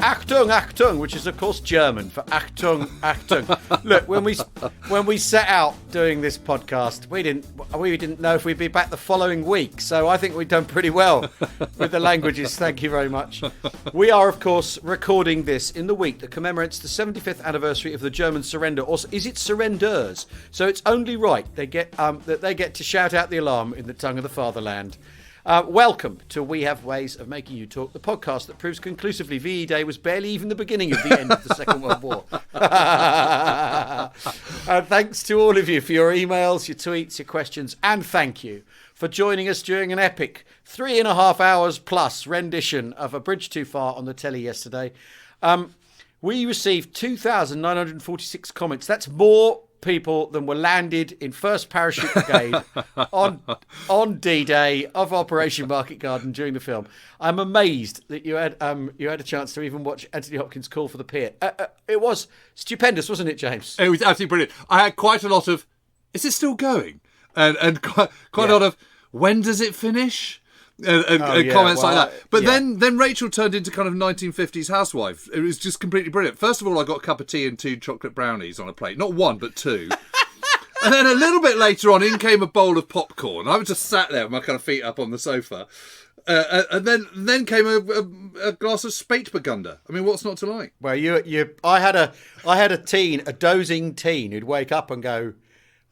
Achtung, Achtung, which is of course German for Achtung, Achtung. Look, when we set out doing this podcast, we didn't know if we'd be back the following week. So I think we've done pretty well with the languages. Thank you very much. We are of course recording this in the week that commemorates the 75th anniversary of the German surrender, or is it surrenders? So it's only right they get to shout out the alarm in the tongue of the fatherland. Welcome to We Have Ways of Making You Talk, the podcast that proves conclusively VE Day was barely even the beginning of the end of the Second World War. Thanks to all of you for your emails, your tweets, your questions, and thank you for joining us during an epic 3.5 hours plus rendition of A Bridge Too Far on the telly yesterday. We received 2,946 comments. That's more people than were landed in 1st Parachute Brigade on D-Day of Operation Market Garden during the film. I'm amazed that you had a chance to even watch Anthony Hopkins call for the pier. It was stupendous, wasn't it, James? It was absolutely brilliant. I had quite a lot of, is it still going? And quite a lot of, when does it finish? And comments like that. But then Rachel turned into kind of 1950s housewife. It was just completely brilliant. First of all, I got a cup of tea and 2 chocolate brownies on a plate. Not 1, but 2. And then a little bit later on, in came a bowl of popcorn. I was just sat there with my kind of feet up on the sofa. And then came a glass of Spätburgunder. I mean, what's not to like? Well, I had a dozing teen who'd wake up and go,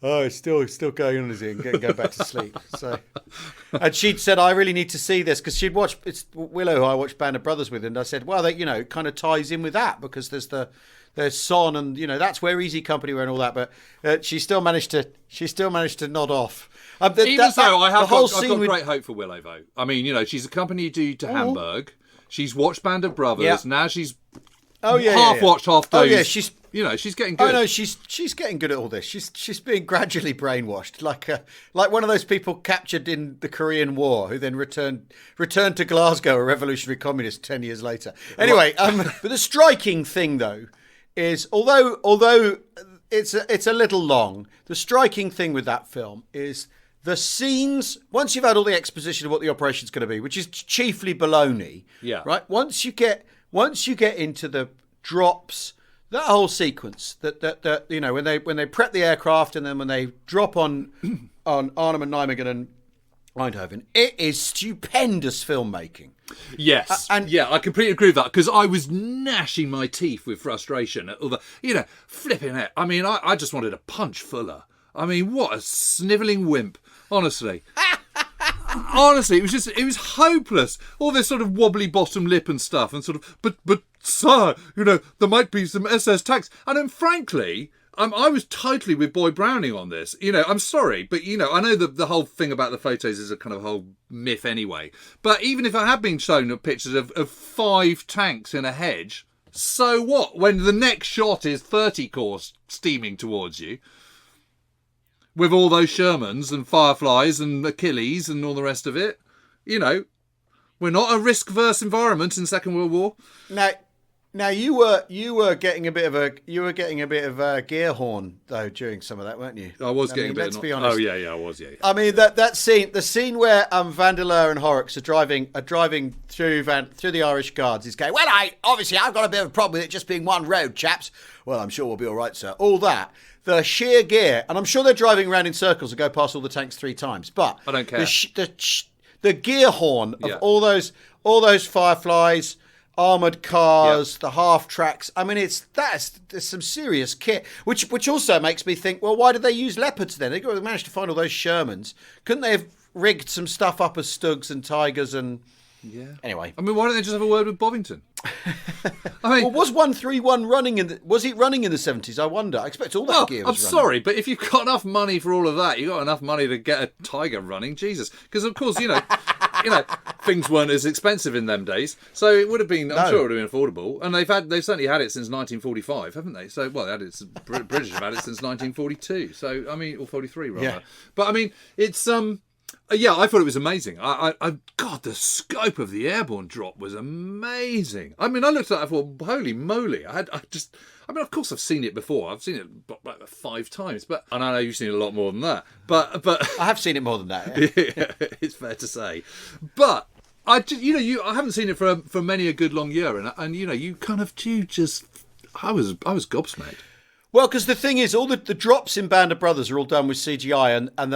"Oh, it's still going on, is it?" And go back to sleep. So, and she'd said, "I really need to see this," because she'd watched. It's Willow who I watched Band of Brothers with, and I said, "Well, it kind of ties in with that because there's Son, and that's where Easy Company were and all that." But she still managed to nod off. I've got great hope for Willow though. I mean, she's accompanied you to Hamburg. She's watched Band of Brothers. Yeah. Now she's watched, half dozed. Oh yeah, she's getting good. Oh no, she's getting good at all this. She's being gradually brainwashed, like one of those people captured in the Korean War who then returned to Glasgow, a revolutionary communist 10 years later. Anyway, but the striking thing though is although it's a little long, the striking thing with that film is the scenes. Once you've had all the exposition of what the operation's going to be, which is chiefly baloney, right? Once you get into the drops, that whole sequence, that when they prep the aircraft and then when they drop on Arnhem and Nijmegen and Eindhoven, it is stupendous filmmaking. Yes, I completely agree with that because I was gnashing my teeth with frustration at all the, flipping it. I mean, I just wanted to punch Fuller. I mean, what a snivelling wimp, honestly. Honestly, it was hopeless. All this sort of wobbly bottom lip and stuff, and sort of, but sir, there might be some SS tanks. And then, frankly, I was totally with Boy Browning on this. I'm sorry, but I know that the whole thing about the photos is a kind of whole myth anyway. But even if I had been shown pictures of 5 tanks in a hedge, so what? When the next shot is 30 Corps steaming towards you. With all those Shermans and Fireflies and Achilles and all the rest of it, we're not a risk-verse environment in Second World War. Now you were getting a bit of a gear horn though during some of that, weren't you? I was getting a bit. Let's be honest. Oh yeah, I was. Yeah. I mean that scene, the scene where Vandeleur and Horrocks are driving through the Irish Guards is going, "Well, I've got a bit of a problem with it just being one road, chaps." "Well, I'm sure we'll be all right, sir." All that. The sheer gear, and I'm sure they're driving around in circles and go past all the tanks 3 times. But I don't care. The gear horn of all those Fireflies, armoured cars, the half tracks. I mean, there's some serious kit, which also makes me think, well, why did they use Leopards then? They managed to find all those Shermans. Couldn't they have rigged some stuff up as Stugs and Tigers and? Yeah. Anyway, I mean, why don't they just have a word with Bovington? I mean, was 131 running was it running in the 70s? I wonder. I expect all that gear was running. Sorry, but if you've got enough money for all of that, you've got enough money to get a Tiger running. Jesus, because of course things weren't as expensive in them days, so it would have been. I'm sure it would have been affordable, and they've certainly had it since 1945, haven't they? So they had it. British have had it since 1942. So I mean, or 43 rather. Yeah. But I mean, it's I thought it was amazing. God, the scope of the airborne drop was amazing. I mean, I looked at it and thought, holy moly. I mean, of course I've seen it before. I've seen it like 5 times, and I know you've seen it a lot more than that. But I have seen it more than that. Yeah. It's fair to say. But I haven't seen it for many a good long year, and you kind of do just. I was gobsmacked. Well, because the thing is, all the drops in Band of Brothers are all done with CGI, and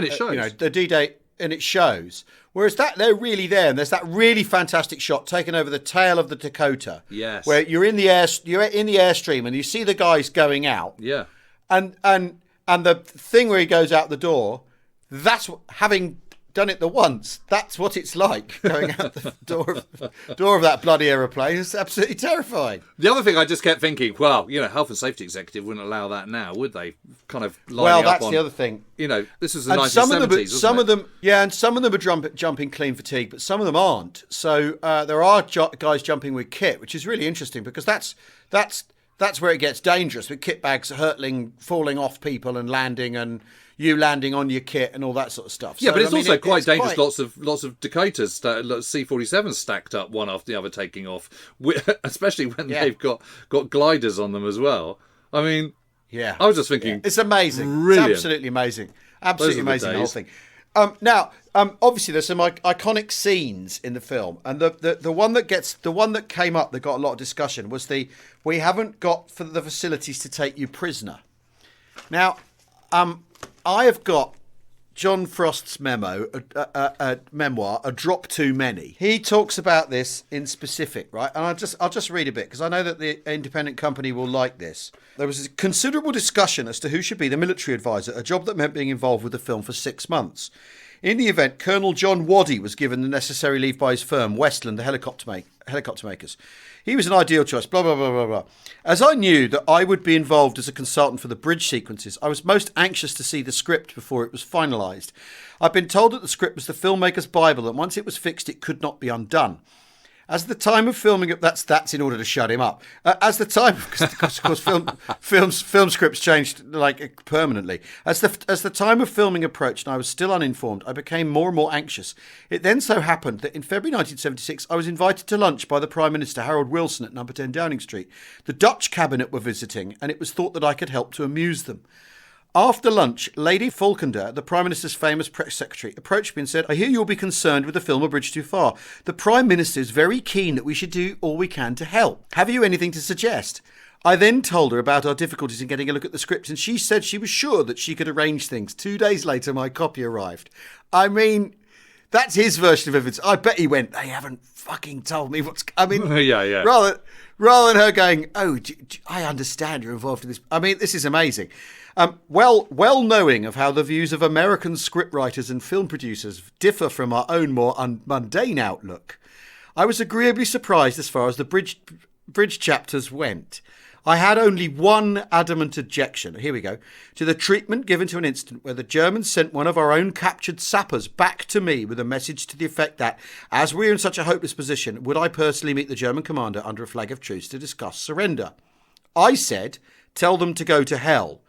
it shows. The D-Day, and it shows. Whereas they're really there, and there's that really fantastic shot taken over the tail of the Dakota. Yes. Where you're in the airstream, and you see the guys going out. Yeah. And the thing where he goes out the door, that's having done it the once. That's what it's like going out the door of that bloody aeroplane. It's absolutely terrifying. The other thing I just kept thinking, well, health and safety executive wouldn't allow that now, would they? Kind of that's the other thing. This was the and 1970s. Some of them, and some of them are jumping clean fatigue, but some of them aren't. So there are guys jumping with kit, which is really interesting because that's where it gets dangerous, with kit bags hurtling, falling off people and landing, and you landing on your kit and all that sort of stuff. Yeah, but it's also quite dangerous. Lots of Dakotas, C-47s stacked up one after the other, taking off, especially when they've got gliders on them as well. I mean, I was just thinking, it's amazing. Brilliant. It's absolutely amazing. Absolutely amazing, the whole thing. Obviously, there's some iconic scenes in the film, and the one that came up that got a lot of discussion was we haven't got for the facilities to take you prisoner. Now, I have got John Frost's memoir, A Drop Too Many. He talks about this in specific, right? And I'll just read a bit because I know that the independent company will like this. There was a considerable discussion as to who should be the military advisor, a job that meant being involved with the film for 6 months. In the event, Colonel John Waddy was given the necessary leave by his firm, Westland, the helicopter makers. He was an ideal choice, blah, blah, blah, blah, blah. As I knew that I would be involved as a consultant for the bridge sequences, I was most anxious to see the script before it was finalised. I'd been told that the script was the filmmaker's Bible, and once it was fixed, it could not be undone. As the time of filming, that's in order to shut him up. As the time, because of course film scripts changed like permanently. As the time of filming approached and I was still uninformed, I became more and more anxious. It then so happened that in February 1976, I was invited to lunch by the Prime Minister Harold Wilson at number 10 Downing Street. The Dutch cabinet were visiting, and it was thought that I could help to amuse them. After lunch, Lady Falkender, the Prime Minister's famous press secretary, approached me and said, I hear you'll be concerned with the film A Bridge Too Far. The Prime Minister is very keen that we should do all we can to help. Have you anything to suggest? I then told her about our difficulties in getting a look at the script, and she said she was sure that she could arrange things. 2 days later, my copy arrived. I mean, that's his version of events. I bet he went, they haven't fucking told me what's... I mean, yeah. Rather than her going, I understand you're involved in this. I mean, this is amazing. Well knowing of how the views of American scriptwriters and film producers differ from our own more mundane outlook, I was agreeably surprised as far as the bridge chapters went. I had only one adamant objection, here we go, to the treatment given to an incident where the Germans sent one of our own captured sappers back to me with a message to the effect that, as we are in such a hopeless position, would I personally meet the German commander under a flag of truce to discuss surrender? I said, tell them to go to hell.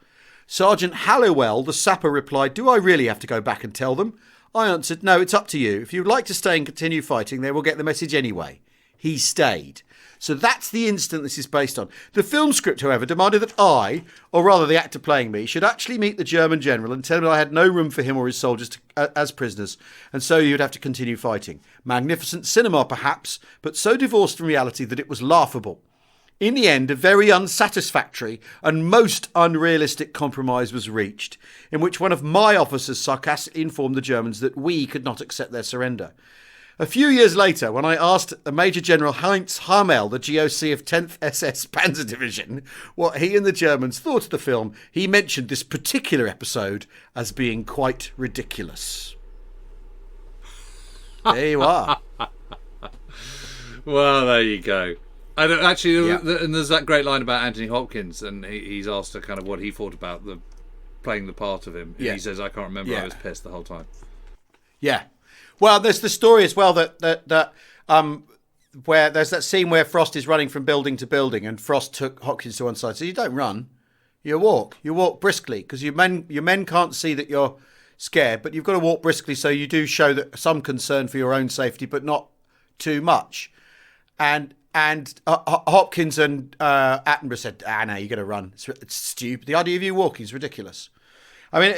Sergeant Halliwell, the sapper, replied, do I really have to go back and tell them? I answered, no, it's up to you. If you'd like to stay and continue fighting, they will get the message anyway. He stayed. So that's the incident this is based on. The film script, however, demanded that I, or rather the actor playing me, should actually meet the German general and tell him I had no room for him or his soldiers as prisoners, and so he would have to continue fighting. Magnificent cinema, perhaps, but so divorced from reality that it was laughable. In the end, a very unsatisfactory and most unrealistic compromise was reached, in which one of my officers sarcastically informed the Germans that we could not accept their surrender. A few years later, when I asked Major General Heinz Hamel, the GOC of 10th SS Panzer Division, what he and the Germans thought of the film, he mentioned this particular episode as being quite ridiculous. There you are. Well, there you go. And there's that great line about Anthony Hopkins, and he's asked her kind of what he thought about playing the part of him. And he says, I can't remember, I was pissed the whole time. Yeah. Well, there's the story as well that where there's that scene where Frost is running from building to building, and Frost took Hopkins to one side. So you don't run, you walk briskly, because your men can't see that you're scared, but you've got to walk briskly, so you do show that some concern for your own safety, but not too much. And Hopkins and Attenborough said, no, you're going to run. It's stupid. The idea of you walking is ridiculous. I mean,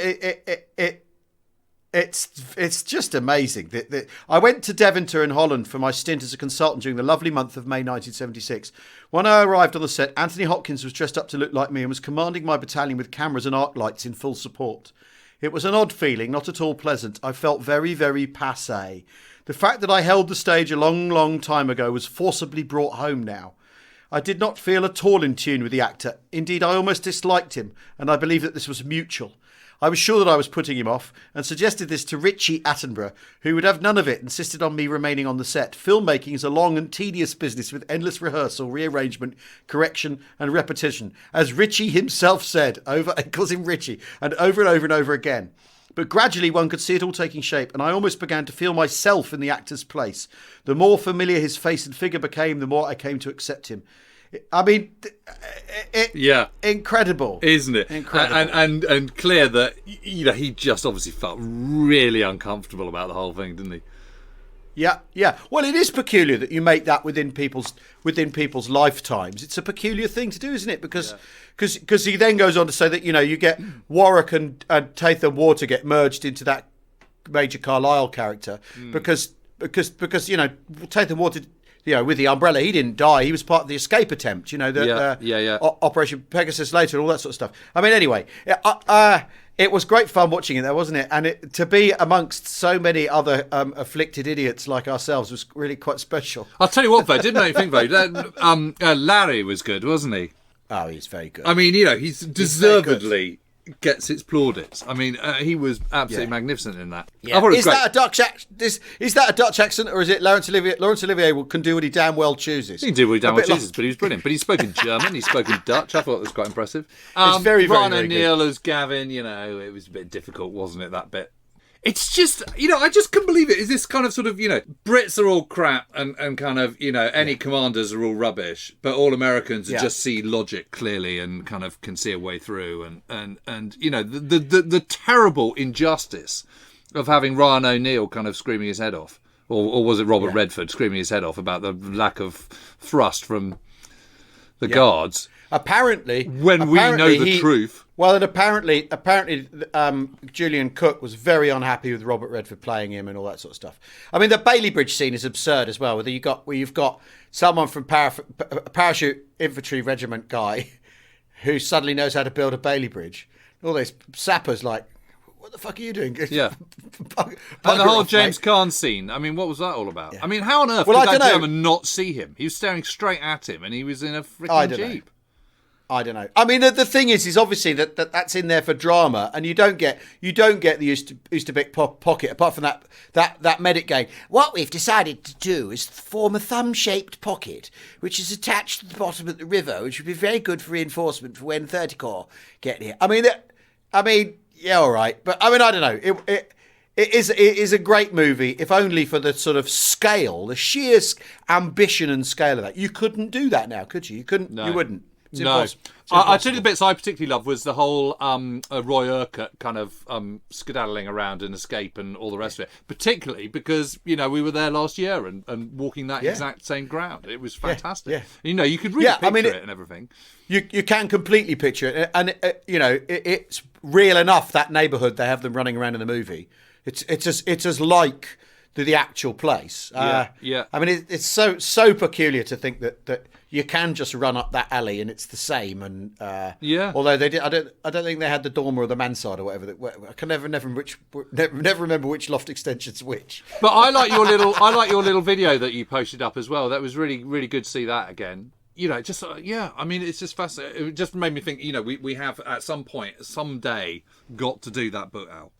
It's just amazing. I went to Deventer in Holland for my stint as a consultant during the lovely month of May 1976. When I arrived on the set, Anthony Hopkins was dressed up to look like me and was commanding my battalion with cameras and arc lights in full support. It was an odd feeling, not at all pleasant. I felt very, very passé. The fact that I held the stage a long, long time ago was forcibly brought home now. I did not feel at all in tune with the actor. Indeed, I almost disliked him, and I believe that this was mutual. I was sure that I was putting him off and suggested this to Richie Attenborough, who would have none of it, insisted on me remaining on the set. Filmmaking is a long and tedious business with endless rehearsal, rearrangement, correction and repetition. As Richie himself said, it calls him Richie, and over and over again. But gradually one could see it all taking shape, and I almost began to feel myself in the actor's place. The more familiar his face and figure became, the more I came to accept him. I mean, incredible, isn't it? Incredible, and clear that he just obviously felt really uncomfortable about the whole thing, didn't he? Yeah. Well, it is peculiar that you make that within people's lifetimes. It's a peculiar thing to do, isn't it? Because he then goes on to say that you get Warwick and Tatham Water get merged into that Major Carlyle character because Tatham Water. With the umbrella, he didn't die. He was part of the escape attempt. Operation Pegasus later, and all that sort of stuff. I mean, anyway, it was great fun watching it, there, wasn't it? And to be amongst so many other afflicted idiots like ourselves was really quite special. I'll tell you what, though, didn't make you think, though? Larry was good, wasn't he? Oh, he's very good. I mean, he's deservedly gets its plaudits. I mean, he was absolutely magnificent in that. Yeah. Is that a Dutch accent, or is it Laurence Olivier? Laurence Olivier can do what he damn well chooses. He can do what he damn well chooses, but he was brilliant. But he spoke in German, he spoke in Dutch. I thought it was quite impressive. It's very, very, Ron very O'Neill good. as Gavin, it was a bit difficult, wasn't it, that bit? It's just, I just couldn't believe it. Is this kind of sort of, Brits are all crap and kind of, any commanders are all rubbish, but all Americans just see logic clearly and kind of can see a way through. And the terrible injustice of having Ryan O'Neill kind of screaming his head off. Or was it Robert Redford screaming his head off about the lack of thrust from the guards? Apparently, we know the truth. Well, and apparently, Julian Cook was very unhappy with Robert Redford playing him and all that sort of stuff. I mean, the Bailey Bridge scene is absurd as well, where you've got someone from parachute infantry regiment guy who suddenly knows how to build a Bailey Bridge. All those sappers like, what the fuck are you doing? Yeah. And the whole James Caan scene. I mean, what was that all about? Yeah. I mean, how on earth did that German not see him? He was staring straight at him, and he was in a freaking Jeep. I don't know. I mean, the thing is obviously that's in there for drama, and you don't get the Easterbeck pocket apart from that medic going. What we've decided to do is form a thumb-shaped pocket, which is attached to the bottom of the river, which would be very good for reinforcement for when 30 Corps get here. I mean, yeah, all right, but I mean, I don't know. It is a great movie, if only for the sort of scale, the sheer ambition and scale of that. You couldn't do that now, could you? You couldn't. No. You wouldn't. No, I tell you the bits I particularly loved was the whole Roy Urquhart kind of skedaddling around and escape and all the rest of it. Particularly because we were there last year and walking that exact same ground. It was fantastic. Yeah. You could really picture it and everything. You can completely picture it, and it's real enough. That neighbourhood they have them running around in the movie. It's as like the actual place. I mean, it's so peculiar to think that you can just run up that alley and it's the same. And although they did, I don't think they had the dormer or the mansard or whatever. I can never remember which loft extension's which. But I like your little video that you posted up as well. That was really, really good to see that again. I mean, it's just fascinating. It just made me think. We have at some point, someday, got to do that book out.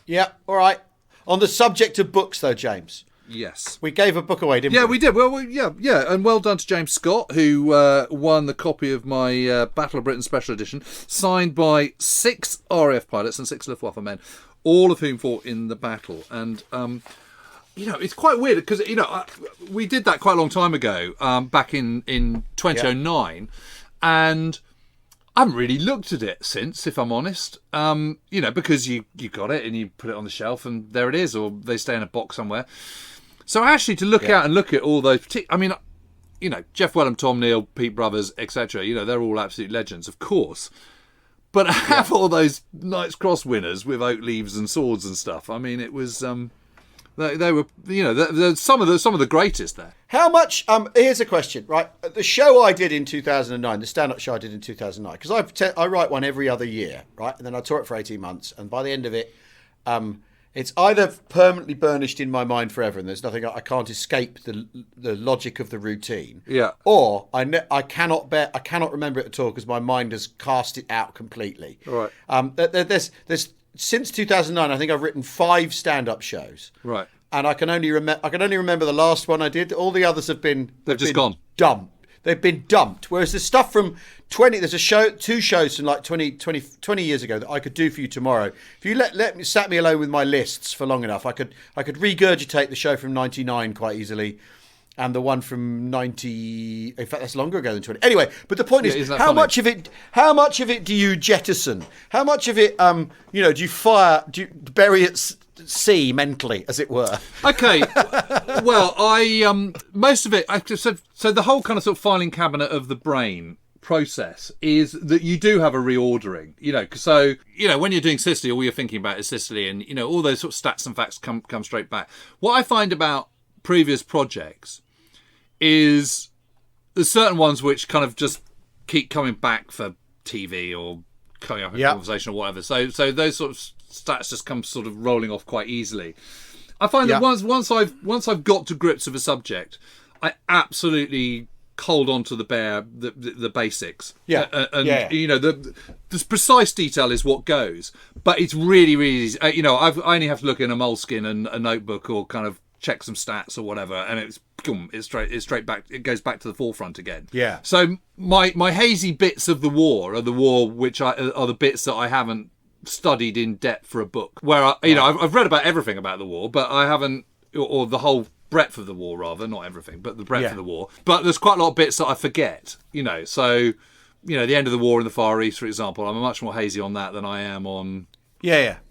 Yeah. All right. On the subject of books, though, James. Yes. We gave a book away, didn't we? Yeah, we did. Well, yeah. And well done to James Scott, who won the copy of my Battle of Britain Special Edition, signed by 6 RAF pilots and 6 Luftwaffe men, all of whom fought in the battle. And, it's quite weird because, we did that quite a long time ago, back in 2009. And I haven't really looked at it since, if I'm honest. Because you got it and you put it on the shelf and there it is, or they stay in a box somewhere. So actually to look out and look at all those, Jeff Wellham, Tom Neal, Pete Brothers, etc., they're all absolute legends, of course. But have all those Knight's Cross winners with oak leaves and swords and stuff. I mean, it was they were, you know, some of the greatest there. How much? Here's a question, right? The show I did in 2009, the stand-up show I did in 2009, because I write one every other year, right? And then I tour it for 18 months, and by the end of it, it's either permanently burnished in my mind forever, and there's nothing, I can't escape the logic of the routine. Yeah. Or I cannot remember it at all because my mind has cast it out completely. Right. There's since 2009, I think I've written 5 stand-up shows. Right. And I can only remember the last one I did. All the others have been gone. Dumped. They've been dumped. Whereas the stuff from 20, there's two shows from like 20 years ago that I could do for you tomorrow. If you sat me alone with my lists for long enough, I could regurgitate the show from 99 quite easily. And the one from 90, in fact, that's longer ago than 20. Anyway, but the point is, how much of it do you jettison? How much of it, do you bury at sea mentally, as it were? Okay, well, I most of it. So the whole kind of sort of filing cabinet of the brain process is that you do have a reordering. So when you're doing Sicily, all you're thinking about is Sicily, and all those sort of stats and facts come straight back. What I find about previous projects is there's certain ones which kind of just keep coming back for TV or coming up in conversation or whatever. So those sort of stats just come sort of rolling off quite easily. I find that once I've got to grips with a subject, I absolutely hold on to the basics. The precise detail is what goes, but it's really easy. I only have to look in a moleskin and a notebook or kind of check some stats or whatever, and it's straight back. It goes back to the forefront again. Yeah. So my hazy bits of the war are the war which are the bits that I haven't studied in depth for a book. Where I've read about everything about the war, but I haven't, or the whole breadth of the war rather, not everything, but the breadth of the war. But there's quite a lot of bits that I forget. So the end of the war in the Far East, for example, I'm much more hazy on that than I am on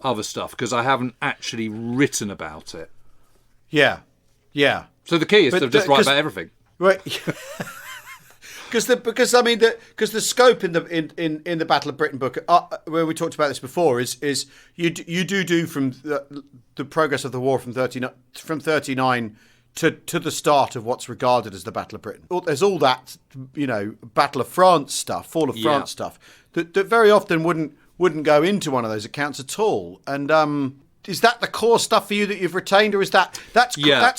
other stuff because I haven't actually written about it. Yeah. So the key is to just write about everything, right? Because the scope in the Battle of Britain book, where we talked about this before, is you do from the progress of the war from 39 to the start of what's regarded as the Battle of Britain. There's all that Battle of France stuff, Fall of France stuff that very often wouldn't go into one of those accounts at all, and. Is that the core stuff for you that you've retained, or is that's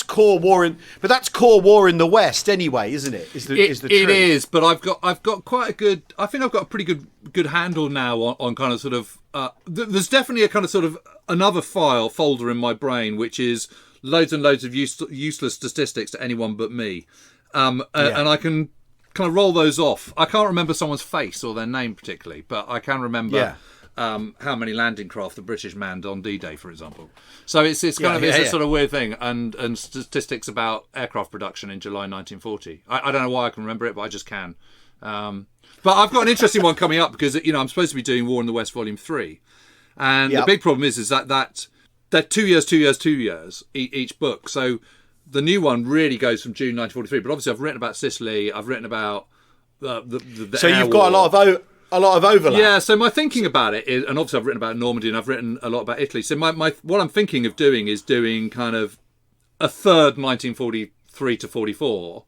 core war that's core war in the West anyway, isn't it? Is the truth. It is, but I've got quite a good. I think I've got a pretty good handle now on kind of sort of. There's definitely a kind of sort of another folder in my brain which is loads and loads of useless statistics to anyone but me, and I can kind of roll those off. I can't remember someone's face or their name particularly, but I can remember. Yeah. How many landing craft the British manned on D-Day, for example. So it's kind of a sort of weird thing, and statistics about aircraft production in July 1940. I don't know why I can remember it, but I just can. But I've got an interesting one coming up because I'm supposed to be doing War in the West Volume 3, and the big problem is that they're 2 years each book. So the new one really goes from June 1943. But obviously I've written about Sicily. I've written about the so you've got a lot of overlap. Yeah, so my thinking about it is, and obviously I've written about Normandy and I've written a lot about Italy. So my what I'm thinking of doing is doing kind of a third 1943 to 44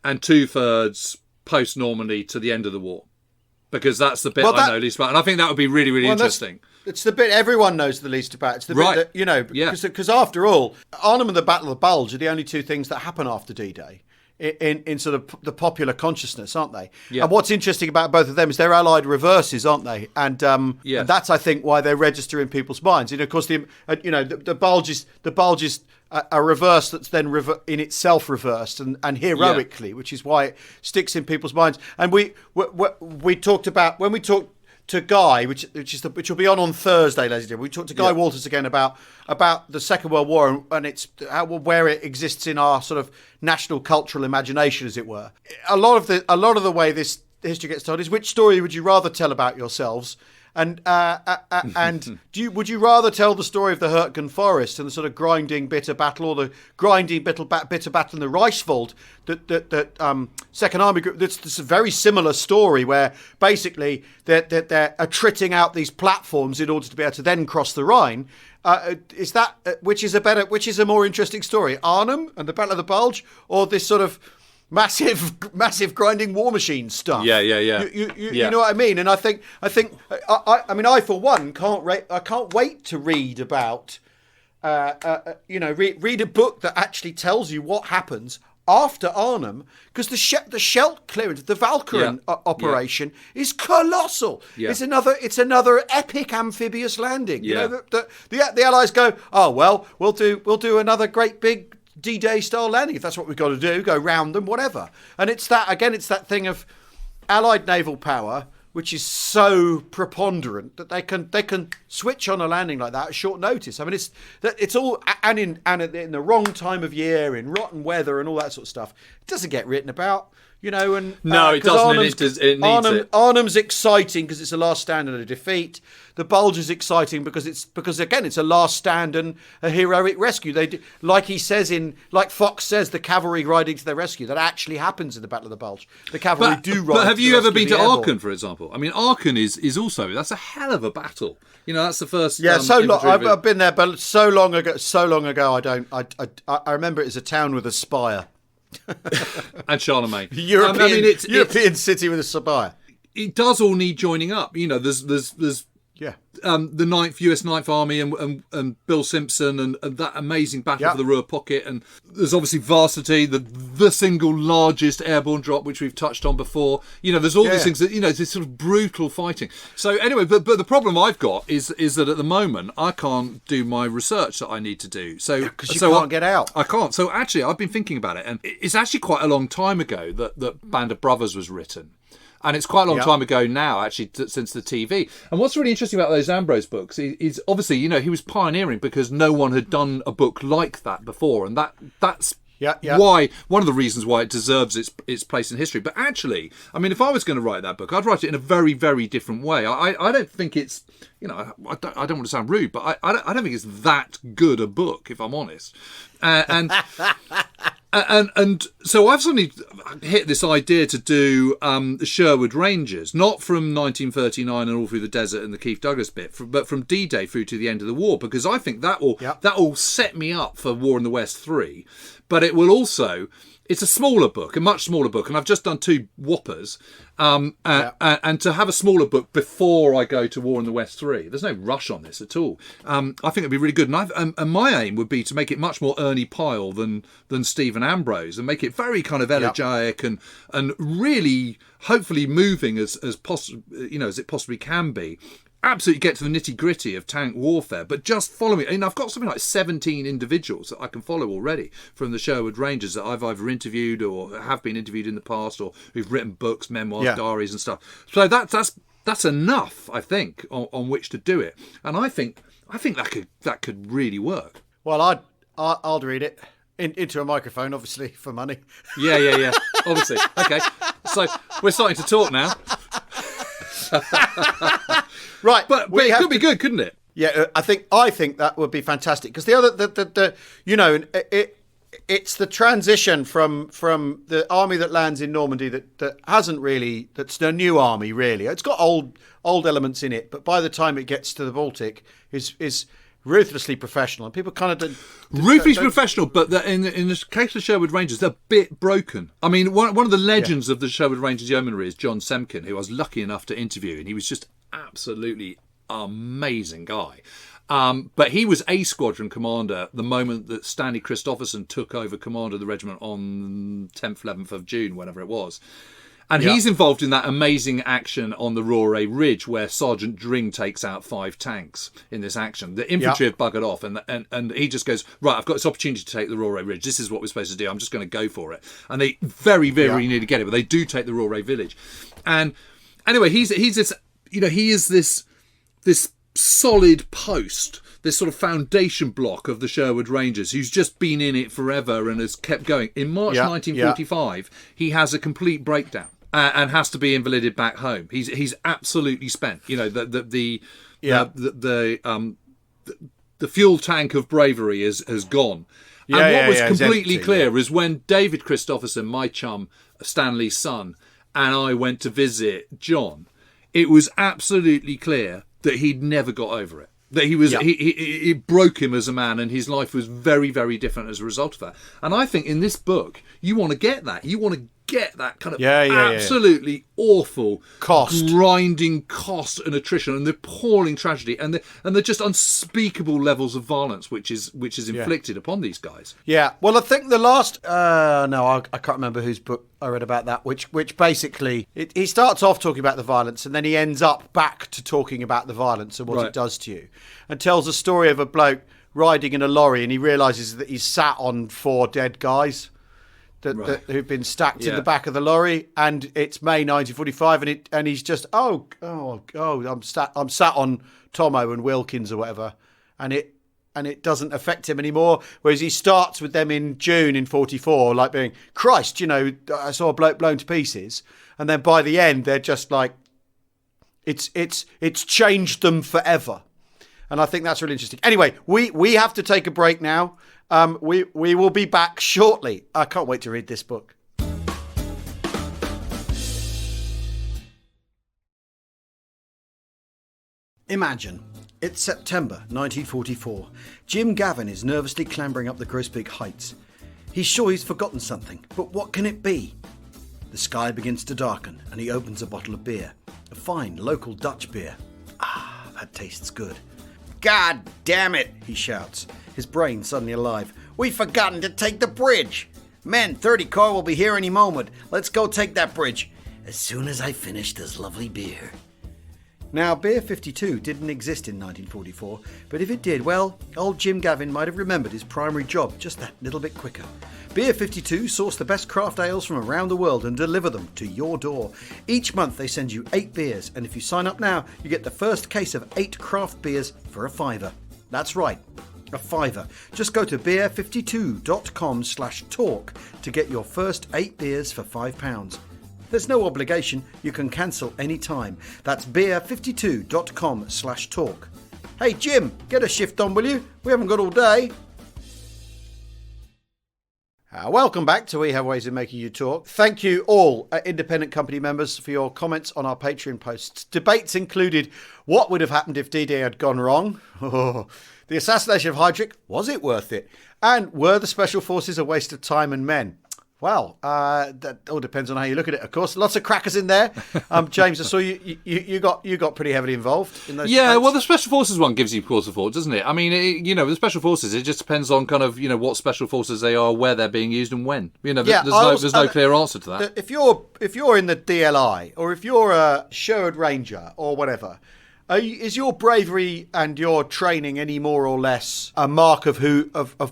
and 2/3 post-Normandy to the end of the war. Because that's the bit I know least about. And I think that would be really, really interesting. It's the bit everyone knows the least about. It's the bit that, because after all, Arnhem and the Battle of the Bulge are the only two things that happen after D-Day. In sort of the popular consciousness, aren't they? Yeah. And what's interesting about both of them is they're Allied reverses, aren't they? And and that's, I think, why they register in people's minds. Of course, the bulge is a reverse that's then in itself reversed and heroically, which is why it sticks in people's minds. And we talked about when we talked to Guy, which will be on Thursday, ladies and gentlemen. We talked to Guy Walters again about the Second World War and its where it exists in our sort of national cultural imagination, as it were. A lot of the way this history gets told is which story would you rather tell about yourselves, And would you rather tell the story of the Hurtgen Forest and the sort of grinding bitter battle, or the grinding bitter battle in the Reichswald that Second Army Group? That's a very similar story where basically they're trotting out these platforms in order to be able to then cross the Rhine. Is that which is a more interesting story, Arnhem and the Battle of the Bulge, or this sort of massive grinding war machine stuff? Yeah. You know what I mean? And I think I for one can't wait to read about read a book that actually tells you what happens after Arnhem, because the Scheldt clearance, the Walcheren operation is colossal. Yeah. It's another epic amphibious landing. You know, the Allies go, oh well, we'll do another great big D-Day style landing if that's what we've got to do. Go round them, whatever. And it's that thing of Allied naval power, which is so preponderant that they can switch on a landing like that at short notice. I mean, it's all in the wrong time of year, in rotten weather, and all that sort of stuff. It doesn't get written about, you know. And no, it doesn't. It needs it. Arnhem's exciting because it's a last stand and a defeat. The Bulge is exciting because it's a last stand and a heroic rescue. Like Fox says, the cavalry riding to their rescue. That actually happens in the Battle of the Bulge. The cavalry do ride. But have you ever been to Aachen, Aachen, for example? I mean, Aachen is also, that's a hell of a battle. You know, that's the first. Yeah, I've been there, but so long ago. I remember it as a town with a spire. And Charlemagne. European city with a spire. It does all need joining up. You know, there's the US Ninth Army and Bill Simpson and that amazing battle for the Ruhr Pocket, and there's obviously Varsity, the single largest airborne drop, which we've touched on before. You know, there's all these things that, you know, this sort of brutal fighting. So anyway, but the problem I've got is that at the moment I can't do my research that I need to do. So because you can't get out. I can't. So actually, I've been thinking about it, and it's actually quite a long time ago that Band of Brothers was written. And it's quite a long time ago now, actually, since the TV. And what's really interesting about those Ambrose books is obviously, you know, he was pioneering because no one had done a book like that before. And that's why, one of the reasons why it deserves its place in history. But actually, I mean, if I was going to write that book, I'd write it in a very, very different way. I don't think it's, you know, I don't want to sound rude, but I don't think it's that good a book, if I'm honest. And so I've suddenly hit this idea to do the Sherwood Rangers, not from 1939 and all through the desert and the Keith Douglas bit, but from D-Day through to the end of the war, because I think that will set me up for War in the West 3. But it will also, it's a smaller book, a much smaller book, and I've just done 2 whoppers. And to have a smaller book before I go to War in the West 3, there's no rush on this at all. I think it'd be really good. And my aim would be to make it much more Ernie Pyle than Stephen Ambrose, and make it very kind of elegiac and really, hopefully, moving as possible, you know, as it possibly can be. Absolutely get to the nitty-gritty of tank warfare, but just follow me. And I've got something like 17 individuals that I can follow already from the Sherwood Rangers that I've either interviewed or have been interviewed in the past, or who've written books, memoirs, diaries and stuff. So that's enough, I think, on which to do it. And I think that could really work. Well, I'll read it into a microphone, obviously, for money. Yeah. Obviously. Okay. So we're starting to talk now. Right, but it could be good, couldn't it? Yeah, I think that would be fantastic, because the other you know, it's the transition from the army that lands in Normandy that hasn't really, that's a new army really. It's got old elements in it, but by the time it gets to the Baltic is ruthlessly professional, and people kind of ruthlessly professional, but in the case of Sherwood Rangers, they're a bit broken. I mean, one of the legends of the Sherwood Rangers yeomanry is John Semkin, who I was lucky enough to interview, and he was just absolutely amazing guy. But he was a squadron commander the moment that Stanley Christopherson took over command of the regiment on 10th, 11th of June, whenever it was. And he's involved in that amazing action on the Rauray Ridge where Sergeant Dring takes out 5 tanks in this action. The infantry have buggered off, and he just goes, right, I've got this opportunity to take the Rauray Ridge. This is what we're supposed to do. I'm just going to go for it. And they very, very nearly get it, but they do take the Rauray village. And anyway, he's this, you know, he is this solid post, this sort of foundation block of the Sherwood Rangers, who's just been in it forever and has kept going. In March 1945, he has a complete breakdown. and has to be invalided back home. He's absolutely spent. You know, the fuel tank of bravery has gone. And what was completely clear is when David Christopherson, my chum, Stanley's son, and I went to visit John, it was absolutely clear that he'd never got over it. That he was, it broke him as a man, and his life was very, very different as a result of that. And I think in this book, you want to get that. You want to get that kind of absolutely awful grinding cost and attrition and the appalling tragedy and the just unspeakable levels of violence which is inflicted upon these guys. Yeah, well, I think the last I can't remember whose book I read about that, which basically he starts off talking about the violence and then he ends up back to talking about the violence and what it does to you, and tells a story of a bloke riding in a lorry and he realises that he's sat on 4 dead guys who've been stacked in the back of the lorry, and it's May 1945, and he's just I'm sat on Tomo and Wilkins or whatever, and it doesn't affect him anymore. Whereas he starts with them in June in 44, like being, Christ, you know, I saw a bloke blown to pieces, and then by the end they're just like, it's changed them forever. And I think that's really interesting. Anyway, we have to take a break now. We will be back shortly. I can't wait to read this book. Imagine, it's September 1944. Jim Gavin is nervously clambering up the Grosbeak Heights. He's sure he's forgotten something, but what can it be? The sky begins to darken and he opens a bottle of beer. A fine local Dutch beer. Ah, that tastes good. God damn it, he shouts, his brain suddenly alive. We've forgotten to take the bridge. Men, 30 car will be here any moment. Let's go take that bridge. As soon as I finish this lovely beer. Now, Beer 52 didn't exist in 1944, but if it did, well, old Jim Gavin might have remembered his primary job just that little bit quicker. Beer 52 source the best craft ales from around the world and deliver them to your door. Each month they send you 8 beers, and if you sign up now, you get the first case of 8 craft beers for a £5. That's right, a £5. Just go to beer52.com/talk to get your first 8 beers for £5. There's no obligation, you can cancel any time. That's beer52.com/talk. Hey Jim, get a shift on, will you? We haven't got all day. Welcome back to We Have Ways of Making You Talk. Thank you all, independent company members, for your comments on our Patreon posts. Debates included what would have happened if D-Day had gone wrong, the assassination of Heydrich, was it worth it, and were the Special Forces a waste of time and men? Well, that all depends on how you look at it, of course. Lots of crackers in there. James, I saw you got pretty heavily involved in those. Yeah, debates. well, the Special Forces one gives you cause for thought, doesn't it? I mean, the Special Forces, it just depends on kind of, what Special Forces they are, where they're being used and when. There's no clear answer to that. If you're in the DLI, or if you're a Sherwood Ranger or whatever, is your bravery and your training any more or less a mark of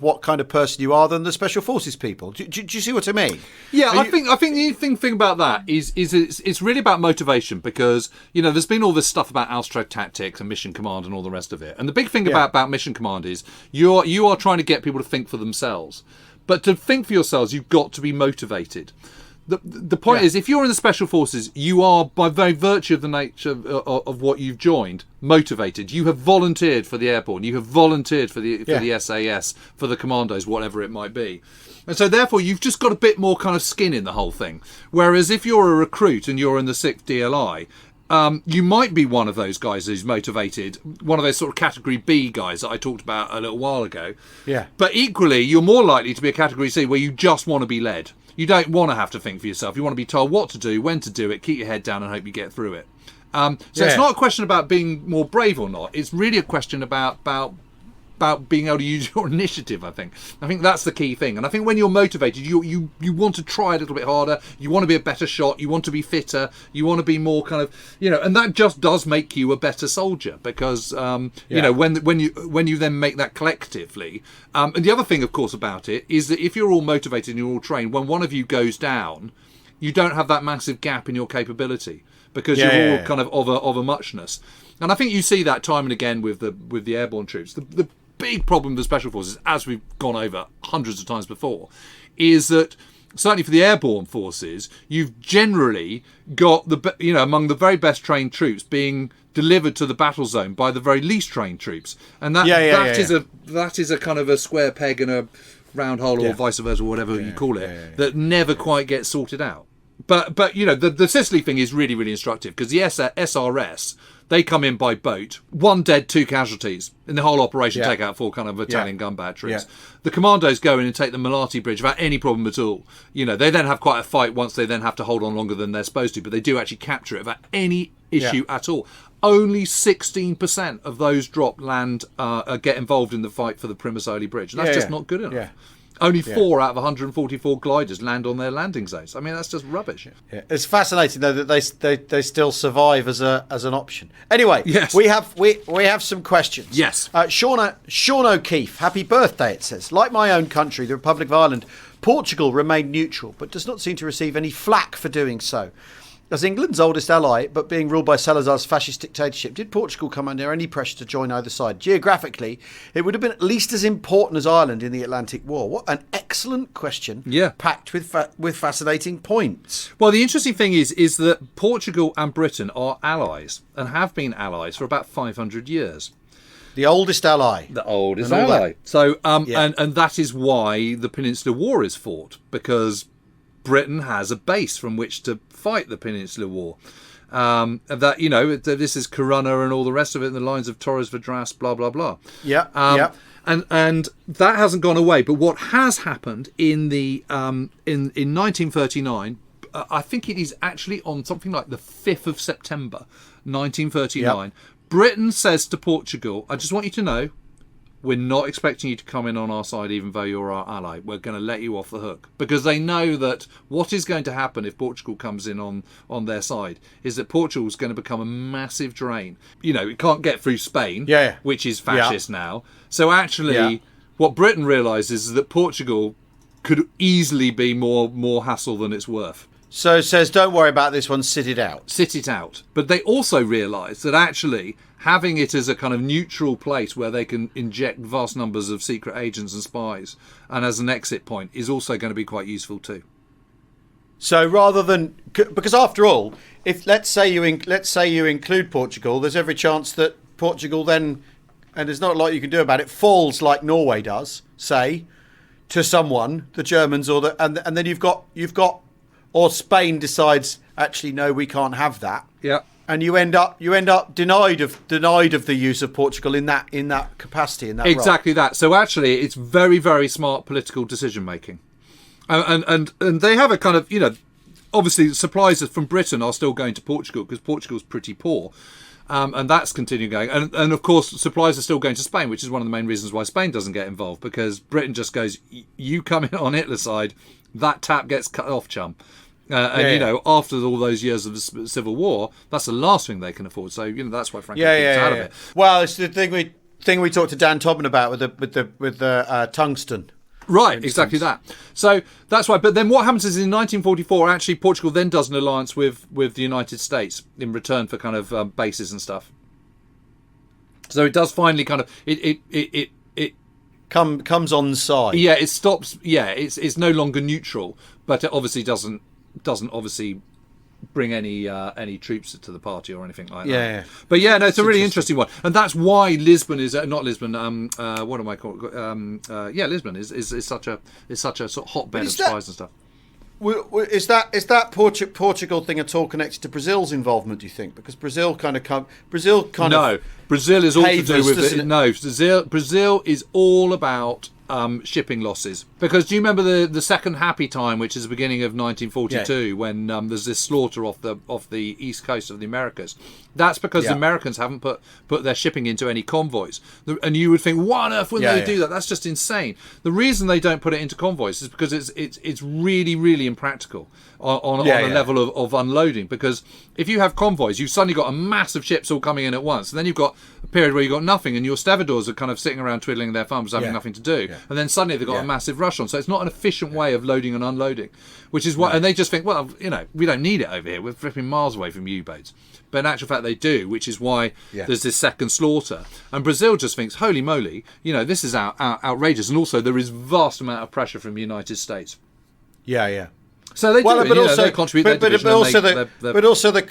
what kind of person you are than the Special Forces people? Do you see what I mean? Yeah, I think the thing about that is it's really about motivation, because there's been all this stuff about Alstrad tactics and mission command and all the rest of it. And the big thing about mission command is you are trying to get people to think for themselves. But to think for yourselves, you've got to be motivated. The point is, if you're in the Special Forces, you are, by very virtue of the nature of what you've joined, motivated. You have volunteered for the airborne. You have volunteered for the SAS, for the commandos, whatever it might be. And so, therefore, you've just got a bit more kind of skin in the whole thing. Whereas if you're a recruit and you're in the 6th DLI, you might be one of those guys who's motivated, one of those sort of Category B guys that I talked about a little while ago. Yeah. But equally, you're more likely to be a Category C where you just want to be led. You don't want to have to think for yourself. You want to be told what to do, when to do it, keep your head down and hope you get through it. It's not a question about being more brave or not. It's really a question about being able to use your initiative, I think. I think that's the key thing. And I think when you're motivated, you want to try a little bit harder. You want to be a better shot. You want to be fitter. You want to be more kind of, and that just does make you a better soldier, because, when you then make that collectively. And the other thing, of course, about it is that if you're all motivated and you're all trained, when one of you goes down, you don't have that massive gap in your capability, because you're all kind of a muchness. And I think you see that time and again with the airborne troops. The big problem with the Special Forces, as we've gone over hundreds of times before, is that certainly for the airborne forces, you've generally got among the very best trained troops being delivered to the battle zone by the very least trained troops, and that is a kind of a square peg in a round hole, or vice versa, or whatever you call it, that never quite gets sorted out. But the Sicily thing is really, really instructive, because the SRS, they come in by boat, 1 dead, 2 casualties in the whole operation, take out 4 kind of Italian gun batteries. The commandos go in and take the Malati Bridge without any problem at all. They then have quite a fight once they then have to hold on longer than they're supposed to, but they do actually capture it without any issue at all. Only 16% of those drop land get involved in the fight for the Primosoli Bridge. And that's just not good enough. Yeah. Only 4 out of 144 gliders land on their landing zones. I mean, that's just rubbish. Yeah. It's fascinating though that they still survive as an option. Anyway, we have some questions. Yes. Sean O'Keefe, happy birthday. It says, like my own country, the Republic of Ireland, Portugal remained neutral, but does not seem to receive any flack for doing so. As England's oldest ally, but being ruled by Salazar's fascist dictatorship, did Portugal come under any pressure to join either side? Geographically, it would have been at least as important as Ireland in the Atlantic War. What an excellent question, packed with fascinating points. Well, the interesting thing is that Portugal and Britain are allies, and have been allies for about 500 years. The oldest ally. The oldest ally. So, and that is why the Peninsular War is fought, because Britain has a base from which to fight the Peninsular War. This is Corunna and all the rest of it, in the lines of Torres Vedras, blah blah blah. And that hasn't gone away. But what has happened in 1939, I think it is actually on something like the 5th of September, 1939. Britain says to Portugal, "I just want you to know, we're not expecting you to come in on our side, even though you're our ally. We're going to let you off the hook." Because they know that what is going to happen if Portugal comes in on their side is that Portugal's going to become a massive drain. It can't get through Spain, which is fascist now. So actually, what Britain realises is that Portugal could easily be more hassle than it's worth. So it says, don't worry about this one, sit it out. Sit it out. But they also realise that actually having it as a kind of neutral place where they can inject vast numbers of secret agents and spies, and as an exit point, is also going to be quite useful too. So rather than, because after all, if let's say you include Portugal, there's every chance that Portugal then, and there's not a lot you can do about it, falls like Norway does, say, to someone, the Germans and then you've got, or Spain decides, actually no, we can't have that. Yeah. And you end up denied of the use of Portugal in that capacity, in that exactly role. That. So actually, it's very, very smart political decision making, and they have a kind of obviously supplies from Britain are still going to Portugal because Portugal's pretty poor, and that's continuing going, and of course supplies are still going to Spain, which is one of the main reasons why Spain doesn't get involved, because Britain just goes, you come in on Hitler's side, that tap gets cut off, chum. After all those years of the civil war, that's the last thing they can afford. So that's why Franco keeps out of it. Well, it's the thing we talked to Dan Tobin about with the tungsten. Right, exactly that. So that's why. But then what happens is in 1944, actually Portugal then does an alliance with the United States in return for kind of bases and stuff. So it does finally kind of it comes on side. Yeah, it stops. Yeah, it's no longer neutral, but it obviously doesn't obviously bring any troops to the party or anything like that. Yeah. But no, it's a really interesting one, and that's why Lisbon is not Lisbon. What am I calling? Lisbon is such a sort of hotbed of spies and stuff. Is that Portugal thing at all connected to Brazil's involvement? Do you think? Because Brazil kind of Brazil is all to do with it. No, Brazil is all about shipping losses. Because do you remember the second happy time, which is the beginning of 1942, when there's this slaughter off the east coast of the Americas? That's because the Americans haven't put their shipping into any convoys. And you would think, why on earth wouldn't they do that? That's just insane. The reason they don't put it into convoys is because it's really, really impractical on a level of unloading. Because if you have convoys, you've suddenly got a mass of ships all coming in at once, and then you've got a period where you've got nothing, and your stevedores are kind of sitting around twiddling their thumbs, having nothing to do. And then suddenly they've got a massive rush on. So it's not an efficient way of loading and unloading, which is why, and they just think, well, we don't need it over here. We're flipping miles away from U-boats. But in actual fact, they do, which is why there's this second slaughter. And Brazil just thinks, holy moly, this is outrageous. And also, there is vast amount of pressure from the United States. Yeah. So they do, but also they contribute their division but also the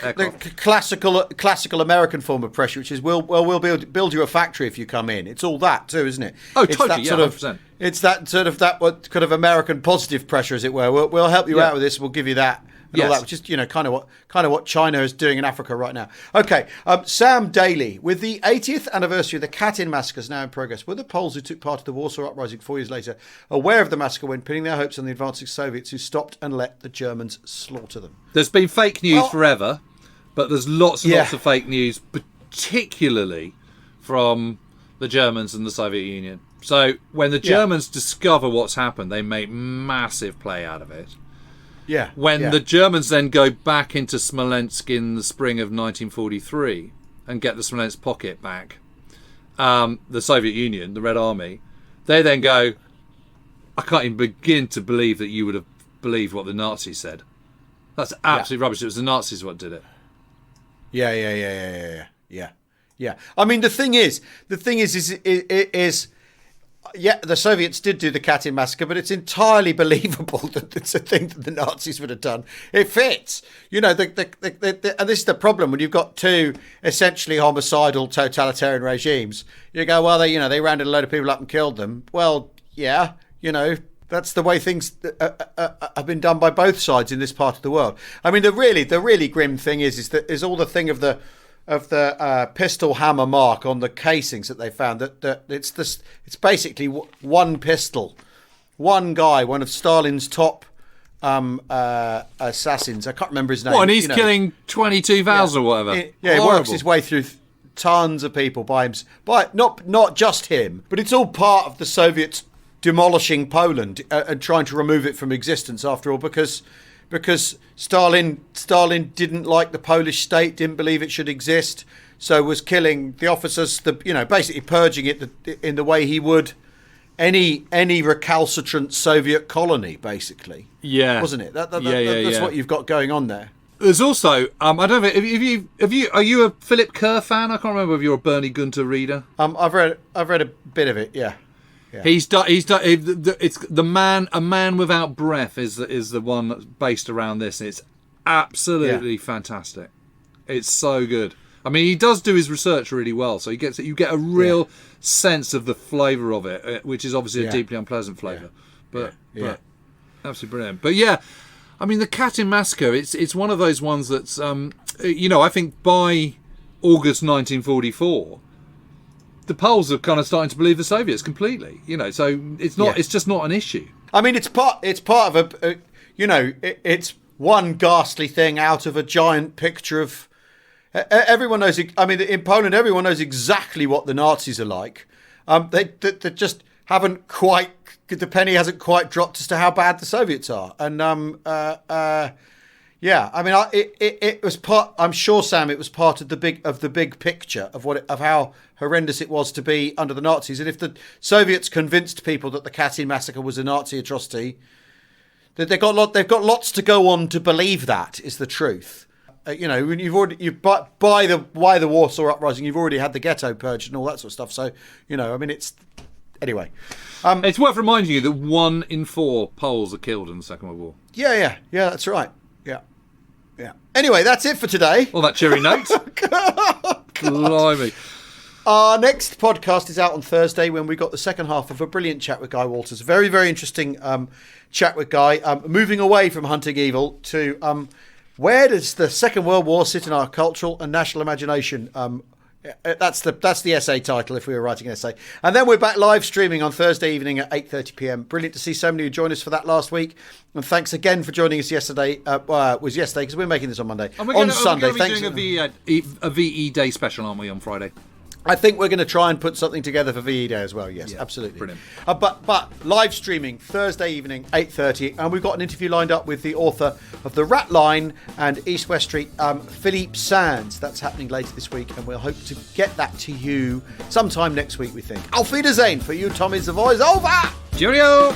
classical American form of pressure, which is we'll build you a factory if you come in. It's all that too, isn't it? Oh, it's totally, that 100%. It's that sort of what kind of American positive pressure, as it were. We'll help you out with this. We'll give you that. And all that, which is kind of what China is doing in Africa right now. Okay, Sam Daly, with the 80th anniversary of the Katyn massacres now in progress, were the Poles who took part of the Warsaw Uprising 4 years later aware of the massacre when pinning their hopes on the advancing Soviets who stopped and let the Germans slaughter them? There's been fake news forever, but there's lots and lots of fake news, particularly from the Germans and the Soviet Union. So when the Germans discover what's happened, they make massive play out of it. Yeah. When the Germans then go back into Smolensk in the spring of 1943 and get the Smolensk pocket back, the Soviet Union, the Red Army, they then go, I can't even begin to believe that you would have believed what the Nazis said. That's absolutely rubbish. It was the Nazis what did it. Yeah. I mean, the thing is, the Soviets did do the Katyn massacre, but it's entirely believable that it's a thing that the Nazis would have done. It fits, and this is the problem when you've got two essentially homicidal totalitarian regimes. You go, well, they rounded a load of people up and killed them. Well, that's the way things have been done by both sides in this part of the world. I mean, the really grim thing is all the thing of the pistol hammer mark on the casings that they found. That it's basically one pistol, one guy, one of Stalin's top assassins. I can't remember his name. And he's killing 22,000 or whatever. He works his way through tons of people by not just him, but it's all part of the Soviets demolishing Poland and trying to remove it from existence. After all, because Stalin didn't like the Polish state, didn't believe it should exist, so was killing the officers, basically purging it in the way he would any recalcitrant Soviet colony, basically. Yeah, wasn't it? That's what you've got going on there. There's also I don't know are you a Philip Kerr fan? I can't remember if you're a Bernie Gunter reader. I've read a bit of it. Yeah. Yeah. He's done. It's the man. A Man Without Breath is the one that's based around this. It's absolutely fantastic. It's so good. I mean, he does do his research really well, so you get a real sense of the flavour of it, which is obviously a deeply unpleasant flavour, but absolutely brilliant. But I mean, the Katyn massacre. It's one of those ones that's I think by August 1944. The Poles are kind of starting to believe the Soviets completely, so it's not. It's just not an issue. I mean, it's part of it's one ghastly thing out of a giant picture of. Everyone knows. I mean, in Poland, everyone knows exactly what the Nazis are like. They just haven't quite. The penny hasn't quite dropped as to how bad the Soviets are, and I mean, it was part. I'm sure, Sam, it was part of the big picture of how horrendous it was to be under the Nazis. And if the Soviets convinced people that the Katyn massacre was a Nazi atrocity, that they've got lots to go on to believe that is the truth. By the Warsaw Uprising, you've already had the ghetto purge and all that sort of stuff. So I mean, it's anyway. It's worth reminding you that 1 in 4 Poles are killed in the Second World War. Yeah, that's right. Yeah. Anyway, that's it for today. On that cheery note. Blimey. Our next podcast is out on Thursday when we got the second half of a brilliant chat with Guy Walters. Very, very interesting chat with Guy. Moving away from hunting evil to where does the Second World War sit in our cultural and national imagination? That's the essay title if we were writing an essay. And then we're back live streaming on Thursday evening at 8:30 p.m. Brilliant to see so many who joined us for that last week. And thanks again for joining us yesterday. Was yesterday because we're making this on Monday. On Sunday. We're going to be doing a VE Day special, aren't we, on Friday? I think we're going to try and put something together for VE Day as well. Yes, absolutely. Brilliant. But live streaming Thursday evening, 8:30. And we've got an interview lined up with the author of The Rat Line and East West Street, Philippe Sands. That's happening later this week. And we'll hope to get that to you sometime next week, we think. Auf Wiedersehen for you, Tommy Savoy. Over! Cheerio!